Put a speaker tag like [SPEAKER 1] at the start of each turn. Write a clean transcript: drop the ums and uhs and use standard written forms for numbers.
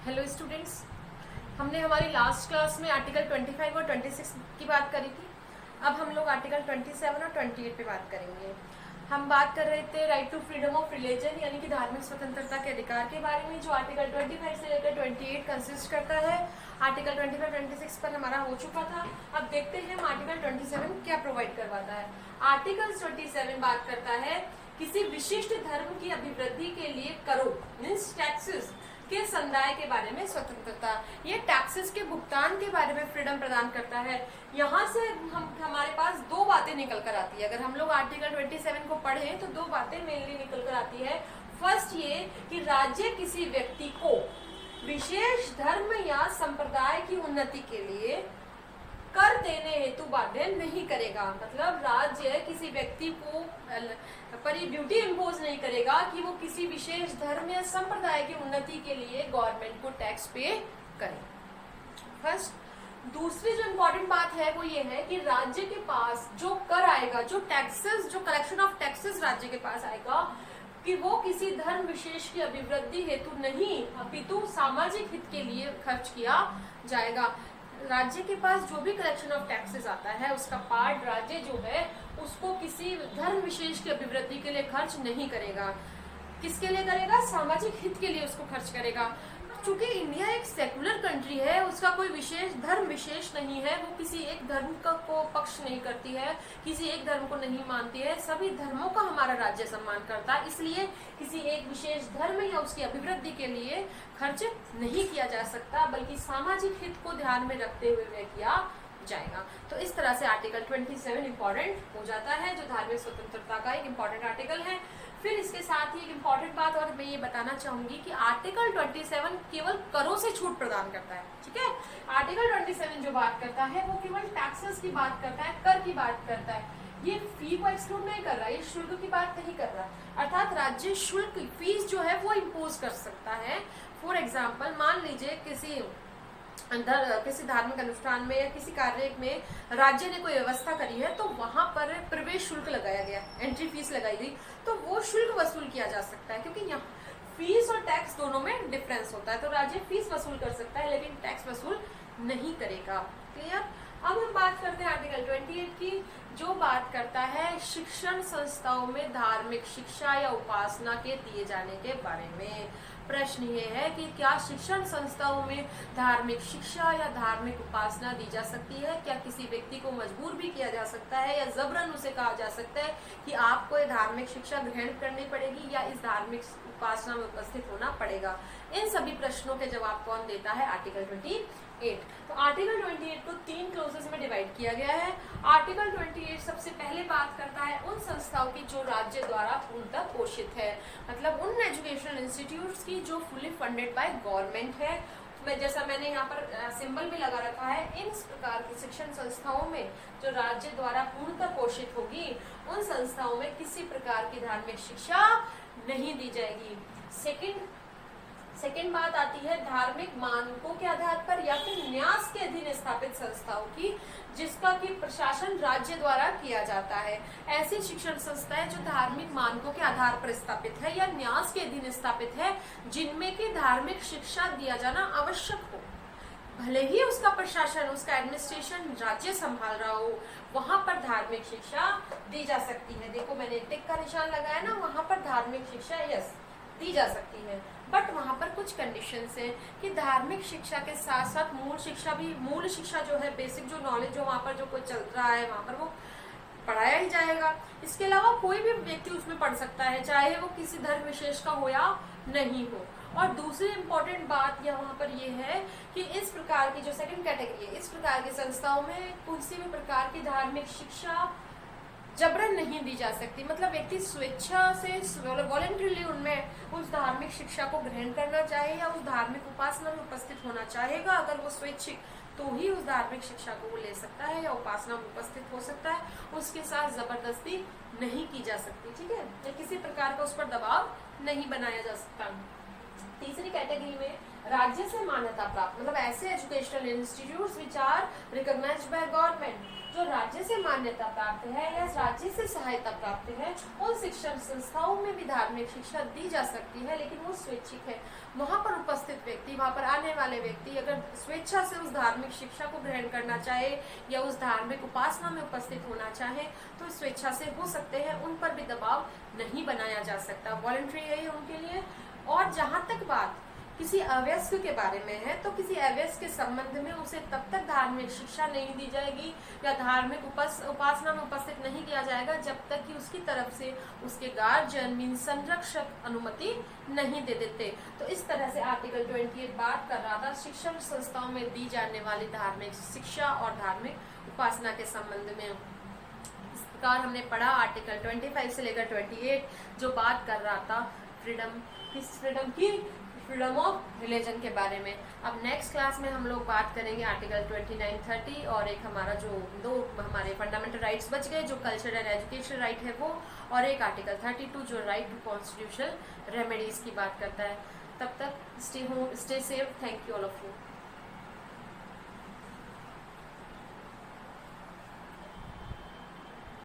[SPEAKER 1] Hello students, हमने हमारी last class में आर्टिकल 25 और 26 की बात करी थी। अब हम लोग आर्टिकल 27 और 28 पे बात करेंगे। हम बात कर रहे थे right to freedom of religion यानी कि धार्मिक स्वतंत्रता के अधिकार के बारे में, जो आर्टिकल 25 से लेकर 28 कंसिस्ट करता है। आर्टिकल 25-26 पर हमारा हो चुका था। अब देखते हैं हम आर्टिकल 27 क्या प्रोवाइड करवाता है। आर्टिकल 27 बात करता है किसी विशिष्ट धर्म की अभिवृद्धि के लिए करो मीन्स टैक्सेस के समुदाय के बारे में स्वतंत्रता। ये टैक्सेस के भुगतान के बारे में फ्रीडम प्रदान करता है। यहाँ से हमारे पास दो बातें निकल कर आती है। अगर हम लोग आर्टिकल 27 को पढ़ें तो दो बातें मेनली निकल कर आती है। फर्स्ट ये कि राज्य किसी व्यक्ति को विशेष धर्म या संप्रदाय की उन्नति के लिए कर देने हेतु बाध्य नहीं करेगा। मतलब राज्य किसी व्यक्ति को पर ये ड्यूटी इम्पोज नहीं करेगा कि वो किसी विशेष धर्म या संप्रदाय की उन्नति के लिए गवर्नमेंट को टैक्स पे करे। फर्स्ट। दूसरी जो इम्पोर्टेंट बात है वो ये है कि राज्य के पास जो कर आएगा, जो टैक्सेस, जो कलेक्शन ऑफ टैक्सेस राज्य के पास आएगा, कि वो किसी धर्म विशेष की अभिवृद्धि हेतु नहीं अपितु सामाजिक हित के लिए खर्च किया जाएगा। राज्य के पास जो भी कलेक्शन ऑफ टैक्सेस आता है उसका पार्ट राज्य जो है उसको किसी धर्म विशेष की अभिवृद्धि के लिए खर्च नहीं करेगा। किसके लिए करेगा? सामाजिक हित के लिए उसको खर्च करेगा। चूंकि इंडिया एक सेकुलर कंट्री है, उसका कोई विशेष धर्म विशेष नहीं है, वो किसी एक धर्म को पक्ष नहीं करती है, किसी एक धर्म को नहीं मानती है, सभी धर्मों का हमारा राज्य सम्मान करता है। इसलिए किसी एक विशेष धर्म या उसकी अभिवृद्धि के लिए खर्च नहीं किया जा सकता, बल्कि सामाजिक हित को ध्यान में रखते हुए वह किया जाएगा। तो इस तरह से आर्टिकल 27 इम्पोर्टेंट हो जाता है, जो धार्मिक स्वतंत्रता का एक इम्पोर्टेंट आर्टिकल है। फिर इसके साथ ही एक इम्पॉर्टेंट बात और मैं ये बताना चाहूंगी कि आर्टिकल 27 केवल करों से छूट प्रदान करता है। ठीक है, आर्टिकल 27 जो बात करता है वो केवल टैक्सेस की बात करता है, कर की बात करता है। ये फी को एक्सक्लूड नहीं कर रहा, ये शुल्क की बात नहीं कर रहा। अर्थात राज्य शुल्क फीस जो है वो इम्पोज कर सकता है। फॉर एग्जाम्पल, मान लीजिए किसी धार्मिक अनुष्ठान में या किसी कार्य में राज्य ने कोई व्यवस्था करी है, तो वहां पर प्रवेश शुल्क लगाया गया, एंट्री फीस लगाई गई, तो वो शुल्क वसूल किया जा सकता है। क्योंकि यहाँ फीस और टैक्स दोनों में डिफरेंस होता है, तो राज्य फीस वसूल कर सकता है लेकिन टैक्स वसूल नहीं करेगा। क्लियर? अब हम बात करते हैं आर्टिकल 28 की, जो बात करता है शिक्षण संस्थाओं में धार्मिक शिक्षा या उपासना के दिए जाने के बारे में। प्रश्न ये है कि क्या शिक्षण संस्थाओं में धार्मिक शिक्षा या धार्मिक उपासना दी जा सकती है? क्या किसी व्यक्ति को मजबूर भी किया जा सकता है या जबरन उसे कहा जा सकता है कि आपको ये धार्मिक शिक्षा ग्रहण करनी पड़ेगी या इस धार्मिक उपासना में उपस्थित होना पड़ेगा? इन सभी प्रश्नों के जवाब कौन देता है? आर्टिकल 28। तो आर्टिकल 28 को 3 क्लोजेस में डिवाइड किया गया है। आर्टिकल 28 सबसे पहले बात करता है उन संस्थाओं की जो राज्य द्वारा पूर्णतः पोषित है, मतलब उन एजुकेशनल इंस्टीट्यूट्स की जो फुली फंडेड बाय गवर्नमेंट है। जैसा मैंने यहाँ पर सिंबल भी लगा रखा है, इन प्रकार की शिक्षण संस्थाओं में जो राज्य द्वारा पूर्णतः पोषित होगी, उन संस्थाओं में किसी प्रकार की धार्मिक शिक्षा नहीं दी जाएगी। सेकेंड बात आती है धार्मिक मानकों के आधार पर या फिर न्यास के अधीन स्थापित संस्थाओं की, जिसका कि प्रशासन राज्य द्वारा किया जाता है। ऐसी शिक्षण संस्थाएं जो धार्मिक मानकों के आधार पर स्थापित है या न्यास के अधीन स्थापित है, जिनमें की धार्मिक शिक्षा दिया जाना आवश्यक हो, भले ही उसका प्रशासन, उसका एडमिनिस्ट्रेशन राज्य संभाल रहा हो, वहां पर धार्मिक शिक्षा दी जा सकती है। देखो मैंने टिक का निशान लगाया ना, वहां पर धार्मिक शिक्षा यस दी जा सकती है, बट वहां पर कुछ कंडीशंस हैं कि धार्मिक शिक्षा के साथ साथ मूल शिक्षा जो है, बेसिक जो नॉलेज जो वहां पर जो कोई चल रहा है वहां पर वो पढ़ाया ही जाएगा। इसके अलावा कोई भी व्यक्ति उसमें पढ़ सकता है, चाहे वो किसी धर्म विशेष का हो या नहीं हो। और दूसरी इंपॉर्टेंट बात यहाँ पर ये है कि इस प्रकार की जो सेकंड कैटेगरी है, इस प्रकार की संस्थाओं में किसी भी प्रकार की धार्मिक शिक्षा जबरन नहीं दी जा सकती। मतलब व्यक्ति स्वेच्छा से वॉलंटरीली उनमें उस धार्मिक शिक्षा को ग्रहण करना चाहे या उस धार्मिक उपासना में उपस्थित होना चाहेगा, अगर वो स्वैच्छिक, तो ही उस धार्मिक शिक्षा को वो ले सकता है या उपासना में उपस्थित हो सकता है। उसके साथ जबरदस्ती नहीं की जा सकती, ठीक है, या किसी प्रकार का उस पर दबाव नहीं बनाया जा सकता। तीसरी कैटेगरी में राज्य से मान्यता प्राप्त, मतलब ऐसे educational institutes which are recognised by government, जो राज्य से मान्यता प्राप्त है या राज्य से सहायता प्राप्त है, उन शिक्षण संस्थाओं में भी धार्मिक शिक्षा दी जा सकती है, लेकिन वो स्वैच्छिक है। वहाँ पर उपस्थित व्यक्ति, वहाँ पर आने वाले व्यक्ति अगर स्वेच्छा से उस धार्मिक शिक्षा को ग्रहण करना चाहे या उस धार्मिक उपासना में उपस्थित होना चाहे तो स्वेच्छा से हो सकते हैं, उन पर भी दबाव नहीं बनाया जा सकता, वॉलंटरी है उनके लिए। और जहाँ तक बात किसी अवयस्क के बारे में है, तो किसी अवयस्क के संबंध में उसे तब तक धार्मिक शिक्षा नहीं दी जाएगी या धार्मिक उपासना में उपस्थित नहीं किया जाएगा जब तक कि उसकी तरफ से उसके गार्जियन मीन संरक्षक अनुमति नहीं दे देते। तो इस तरह से आर्टिकल 28 बात कर रहा था शिक्षण संस्थाओं में दी जाने वाली धार्मिक शिक्षा और धार्मिक उपासना के संबंध में। इस प्रकार हमने पढ़ा आर्टिकल 25 से लेकर 28 जो बात कर रहा था फ्रीडम, किस फ्रीडम की, फ्रीडम ऑफ रिलीजन के बारे में। अब नेक्स्ट क्लास में हम लोग बात करेंगे आर्टिकल 29, 30 और एक हमारा जो दो हमारे फंडामेंटल राइट्स बच गए जो कल्चर एंड एजुकेशन राइट है वो, और एक आर्टिकल 32 जो राइट टू कॉन्स्टिट्यूशनल रेमेडीज की बात करता है। तब तक stay home, stay safe, thank you all of you.